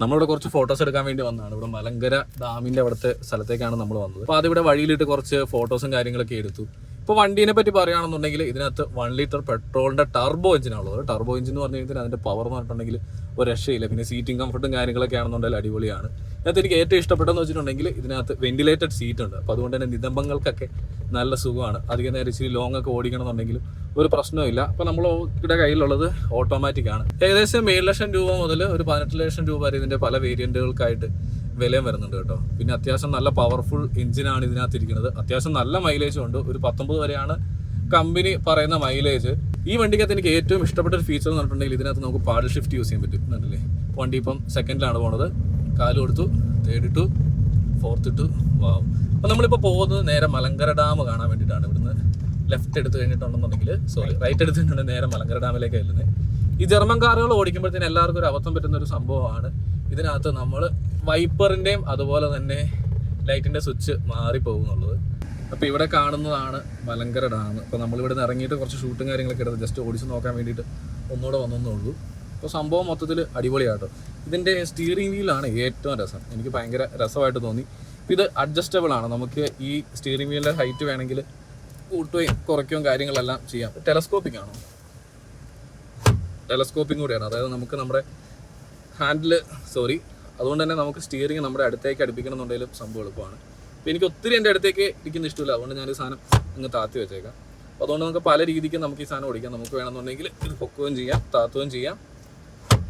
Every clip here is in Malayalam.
നമ്മളിവിടെ കുറച്ച് ഫോട്ടോസ് എടുക്കാൻ വേണ്ടി വന്നതാണ്. ഇവിടെ മലങ്കര ഡാമിൻ്റെ അവിടുത്തെ സ്ഥലത്തേക്കാണ് നമ്മൾ വന്നത്. അപ്പോൾ അതിവിടെ വഴിയിലിട്ട് കുറച്ച് ഫോട്ടോസും കാര്യങ്ങളൊക്കെ എടുത്തു. ഇപ്പോൾ വണ്ടീനെ പറ്റി പറയുകയാണെന്നുണ്ടെങ്കിൽ ഇതിനകത്ത് 1 ലിറ്റർ പെട്രോളിൻ്റെ ടർബോ എഞ്ചിനാണുള്ളത്. ടർബോ എഞ്ചിൻ എന്ന് പറഞ്ഞു കഴിഞ്ഞാൽ അതിൻ്റെ പവർ എന്ന് പറഞ്ഞിട്ടുണ്ടെങ്കിൽ ഒരു രക്ഷയില്ല. പിന്നെ സീറ്റിംഗ് കംഫർട്ടും കാര്യങ്ങളൊക്കെ ആണെന്നുണ്ടെങ്കിൽ അടിപൊളിയാണ്. ഇതിനകത്ത് എനിക്ക് ഏറ്റവും ഇഷ്ടപ്പെട്ടതെന്ന് വെച്ചിട്ടുണ്ടെങ്കിൽ ഇതിനകത്ത് വെന്റിലേറ്റഡ് സീറ്റ് ഉണ്ട്. അപ്പോൾ അതുകൊണ്ട് തന്നെ നിതംബങ്ങൾക്കൊക്കെ നല്ല സുഖമാണ്. അധികം നേരം ഇച്ചിരി ലോങ് ഒക്കെ ഓടിക്കണമെന്നുണ്ടെങ്കിലും ഒരു പ്രശ്നമില്ല. അപ്പോൾ നമ്മളുടെ കയ്യിലുള്ളത് ഓട്ടോമാറ്റിക് ആണ്. ഏകദേശം 7 ലക്ഷം രൂപ മുതൽ ഒരു 18 ലക്ഷം രൂപ വരെ ഇതിൻ്റെ പല വേരിയൻറ്റുകൾക്കായിട്ട് വിലയും വരുന്നുണ്ട് കേട്ടോ. പിന്നെ അത്യാവശ്യം നല്ല പവർഫുൾ എഞ്ചിനാണ് ഇതിനകത്ത് ഇരിക്കുന്നത്. അത്യാവശ്യം നല്ല മൈലേജും ഉണ്ട്. ഒരു 19 വരെയാണ് കമ്പനി പറയുന്ന മൈലേജ്. ഈ വണ്ടിക്കകത്ത് എനിക്ക് ഏറ്റവും ഇഷ്ടപ്പെട്ട ഒരു ഫീച്ചർ എന്ന് പറഞ്ഞിട്ടുണ്ടെങ്കിൽ ഇതിനകത്ത് നമുക്ക് പാഡിൽ ഷിഫ്റ്റ് യൂസ് ചെയ്യാൻ പറ്റും. എന്നല്ലേ വണ്ടി ഇപ്പം സെക്കൻഡിലാണ് പോണത്. കാല് കൊടുത്തു, തേർഡ് ഇട്ടു, ഫോർത്ത് ഇട്ടു. വാവ്. അപ്പം നമ്മളിപ്പോൾ പോകുന്നത് നേരെ മലങ്കര ഡാം കാണാൻ വേണ്ടിയിട്ടാണ്. ഇവിടുന്ന് ലെഫ്റ്റ് എടുത്ത് കഴിഞ്ഞിട്ടുണ്ടെന്നുണ്ടെങ്കിൽ റൈറ്റ് എടുത്തിട്ടുണ്ടെങ്കിൽ നേരെ മലങ്കര ഡാമിലേക്ക് വരുന്നത്. ഈ ജർമ്മൻ കാറുകൾ ഓടിക്കുമ്പോഴത്തേന് എല്ലാവർക്കും ഒരു അബദ്ധം പറ്റുന്ന ഒരു സംഭവമാണ്. ഇതിനകത്ത് നമ്മൾ വൈപ്പറിൻ്റെയും അതുപോലെ തന്നെ ലൈറ്റിൻ്റെ സ്വിച്ച് മാറിപ്പോകുന്നുള്ളത്. അപ്പോൾ ഇവിടെ കാണുന്നതാണ് മലങ്കര ഡാം. അപ്പോൾ നമ്മളിവിടെ നിന്ന് ഇറങ്ങിയിട്ട് കുറച്ച് ഷൂട്ടും കാര്യങ്ങളൊക്കെ എടുത്ത് ജസ്റ്റ് ഓടിച്ച് നോക്കാൻ വേണ്ടിയിട്ട് ഒന്നുകൂടെ വന്നേ ഉള്ളൂ. അപ്പോൾ സംഭവം മൊത്തത്തിൽ അടിപൊളിയാട്ടോ. ഇതിൻ്റെ സ്റ്റിയറിംഗ് വീലാണ് ഏറ്റവും രസം. എനിക്ക് ഭയങ്കര രസമായിട്ട് തോന്നി. ഇത് അഡ്ജസ്റ്റബിൾ ആണ്. നമുക്ക് ഈ സ്റ്റിയറിംഗ് വീലിൻ്റെ ഹൈറ്റ് വേണമെങ്കിൽ കൂട്ടുകയും കുറയ്ക്കുകയും കാര്യങ്ങളെല്ലാം ചെയ്യാം. ടെലസ്കോപ്പിക് ആണോ? ടെലസ്കോപ്പിംഗ് കൂടിയാണ്. അതായത് നമുക്ക് നമ്മുടെ അതുകൊണ്ട് തന്നെ നമുക്ക് സ്റ്റിയറിംഗ് നമ്മുടെ അടുത്തേക്ക് അടുപ്പിക്കണം എന്നുണ്ടെങ്കിലും സംഭവം എളുപ്പമാണ്. അപ്പോൾ എനിക്ക് ഒത്തിരി എൻ്റെ അടുത്തേക്ക് ഇരിക്കുന്ന ഇഷ്ടമില്ല. അതുകൊണ്ട് ഞാൻ ഈ സാധനം അങ്ങ് താത്തി വെച്ചേക്കാം. അപ്പോൾ അതുകൊണ്ട് നമുക്ക് പല രീതിക്ക് നമുക്ക് ഈ സാധനം ഓടിക്കാം. നമുക്ക് വേണമെന്നുണ്ടെങ്കിൽ ഇത് പൊക്കുകയും ചെയ്യാം, താത്തുകയും ചെയ്യാം,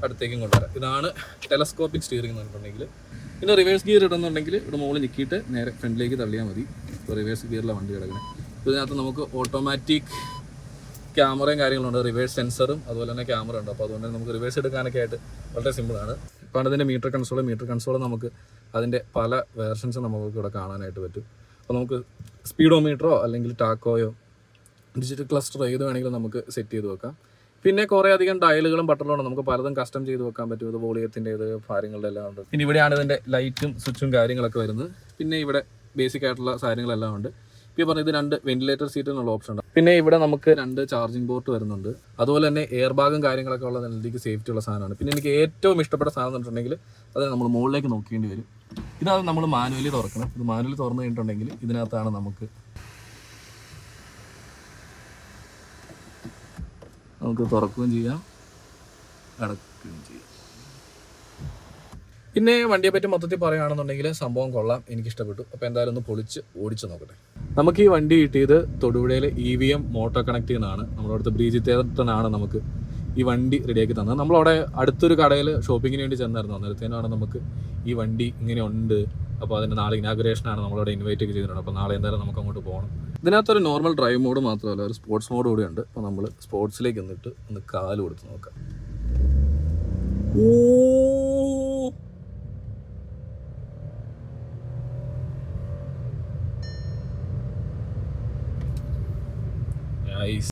അടുത്തേക്കും കൊണ്ടുവരാം. ഇതാണ് ടെലസ്കോപ്പിക് സ്റ്റിയറിംഗ് എന്ന് പറഞ്ഞിട്ടുണ്ടെങ്കിൽ. പിന്നെ റിവേഴ്സ് ഗിയർ ഇടുന്നുണ്ടെങ്കിൽ ഇവിടെ മുകളിൽ നിൽക്കിയിട്ട് നേരെ ഫ്രണ്ടിലേക്ക് തള്ളിയാൽ മതി. ഇപ്പോൾ റിവേഴ്സ് ഗിയറിലെ വണ്ടി കിടക്കുന്നത്. ഇതിനകത്ത് നമുക്ക് ഓട്ടോമാറ്റിക് ക്യാമറയും കാര്യങ്ങളുണ്ട്, റിവേഴ്സ് സെൻസറും അതുപോലെ തന്നെ ക്യാമറ ഉണ്ട്. അപ്പോൾ അതുകൊണ്ട് നമുക്ക് റിവേഴ്സ് എടുക്കാനൊക്കെ ആയിട്ട് വളരെ സിമ്പിളാണ്. ഇപ്പോൾ അതിൻ്റെ മീറ്റർ കൺസോൾ നമുക്ക് അതിൻ്റെ പല വേർഷൻസ് നമുക്ക് ഇവിടെ കാണാനായിട്ട് പറ്റും. അപ്പോൾ നമുക്ക് സ്പീഡോമീറ്ററോ അല്ലെങ്കിൽ ടാക്കോയോ ഡിജിറ്റൽ ക്ലസ്റ്ററോ ഏത് വേണമെങ്കിലും നമുക്ക് സെറ്റ് ചെയ്ത് വെക്കാം. പിന്നെ കുറേ അധികം ഡയലുകളും ബട്ടണുകളും നമുക്ക് പലതും കസ്റ്റം ചെയ്ത് വെക്കാൻ പറ്റും. ഇത് വോളിയത്തിൻ്റെ ഇത് കാര്യങ്ങളുടെ എല്ലാം ഉണ്ട്. പിന്നെ ഇവിടെയാണ് ഇതിൻ്റെ ലൈറ്റും സ്വിച്ചും കാര്യങ്ങളൊക്കെ വരുന്നത്. പിന്നെ ഇവിടെ ബേസിക് ആയിട്ടുള്ള കാര്യങ്ങളെല്ലാം ഉണ്ട്. ഇപ്പോൾ പറഞ്ഞത് 2 വെന്റിലേറ്റർ സീറ്റ് എന്നുള്ള ഓപ്ഷൻ ഉണ്ട്. പിന്നെ ഇവിടെ നമുക്ക് 2 ചാർജിങ് പോർട്ട് വരുന്നുണ്ട്. അതുപോലെ തന്നെ എയർ ബാഗും കാര്യങ്ങളൊക്കെ ഉള്ള നല്ല സേഫ്റ്റി ഉള്ള സാധനമാണ്. പിന്നെ എനിക്ക് ഏറ്റവും ഇഷ്ടപ്പെട്ട സാധനം എന്ന് പറഞ്ഞിട്ടുണ്ടെങ്കിൽ അത് നമ്മൾ മുകളിലേക്ക് നോക്കേണ്ടി വരും. ഇതാണ് നമ്മൾ മാനുവലി തുറക്കണം. ഇത് മാനുവലി തുറന്നു കഴിഞ്ഞിട്ടുണ്ടെങ്കിൽ ഇതിനകത്താണ് നമുക്ക് തുറക്കുകയും ചെയ്യാം, അടക്കുകയും ചെയ്യാം. പിന്നെ വണ്ടിയെ പറ്റി മൊത്തത്തിൽ പറയുകയാണെന്നുണ്ടെങ്കിൽ സംഭവം കൊള്ളാം, എനിക്കിഷ്ടപ്പെട്ടു. അപ്പോൾ എന്തായാലും ഒന്ന് പൊളിച്ച് ഓടിച്ച് നോക്കട്ടെ. നമുക്ക് ഈ വണ്ടി കിട്ടിയത് തൊടുപുഴയിലെ EVM മോട്ടോ കണക്ട് ചെയ്യുന്നതാണ്. നമ്മളവിടുത്തെ ബ്രീജിത്തേട്ടനാണ് നമുക്ക് ഈ വണ്ടി റെഡിയാക്കി തന്നത്. നമ്മളവിടെ അടുത്തൊരു കടയിൽ ഷോപ്പിങ്ങിന് വേണ്ടി ചെന്നായിരുന്നു. അന്നേരത്തേനാണ് നമുക്ക് ഈ വണ്ടി ഇങ്ങനെ ഉണ്ട്, അപ്പോൾ അതിൻ്റെ നാളെ ഇനാഗുറേഷനാണ് നമ്മളവിടെ ഇൻവൈറ്റ് ഒക്കെ ചെയ്തിട്ടുണ്ട്. അപ്പോൾ നാളെ എന്തായാലും നമുക്ക് അങ്ങോട്ട് പോകണം. ഇതിനകത്തൊരു നോർമൽ ഡ്രൈവ് മോഡ് മാത്രമല്ല, ഒരു സ്പോർട്സ് മോഡ് കൂടി ഉണ്ട്. അപ്പോൾ നമ്മൾ സ്പോർട്സിലേക്ക് വന്നിട്ട് ഒന്ന് കാല് കൊടുത്ത് നോക്കാം. Nice.